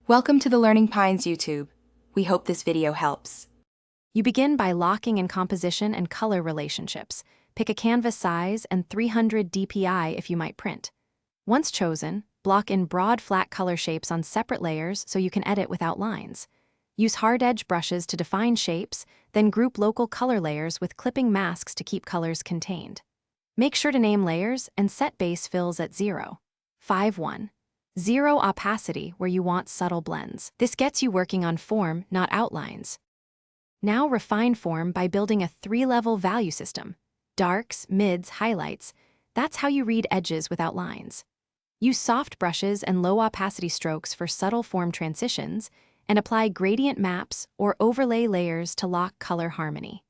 Welcome to the Learning Pines YouTube. We hope this video helps. You begin by locking in composition and color relationships. Pick a canvas size and 300 dpi if you might print. Once chosen, block in broad flat color shapes on separate layers so you can edit without lines. Use hard edge brushes to define shapes, then group local color layers with clipping masks to keep colors contained. Make sure to name layers and set base fills at 0. 5-1. 0 opacity where you want subtle blends. This gets you working on form, not outlines. Now refine form by building a 3-level value system. Darks, mids, highlights. That's how you read edges without lines. Use soft brushes and low opacity strokes for subtle form transitions, and apply gradient maps or overlay layers to lock color harmony.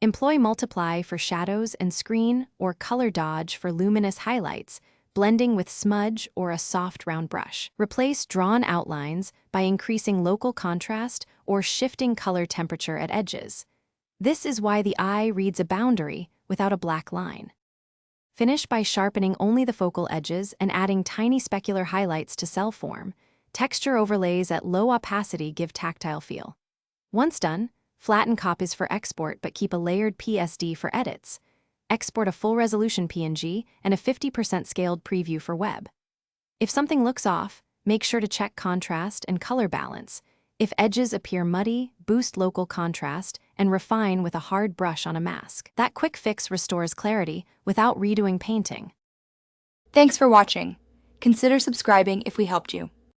Employ multiply for shadows and screen or color dodge for luminous highlights, blending with smudge or a soft round brush. Replace drawn outlines by increasing local contrast or shifting color temperature at edges. This is why the eye reads a boundary without a black line. Finish by sharpening only the focal edges and adding tiny specular highlights to cell form. Texture overlays at low opacity give tactile feel. Once done, flatten copies for export but keep a layered PSD for edits. Export a full-resolution PNG and a 50% scaled preview for web. If something looks off, make sure to check contrast and color balance. If edges appear muddy, boost local contrast and refine with a hard brush on a mask. That quick fix restores clarity without redoing painting. Thanks for watching. Consider subscribing if we helped you.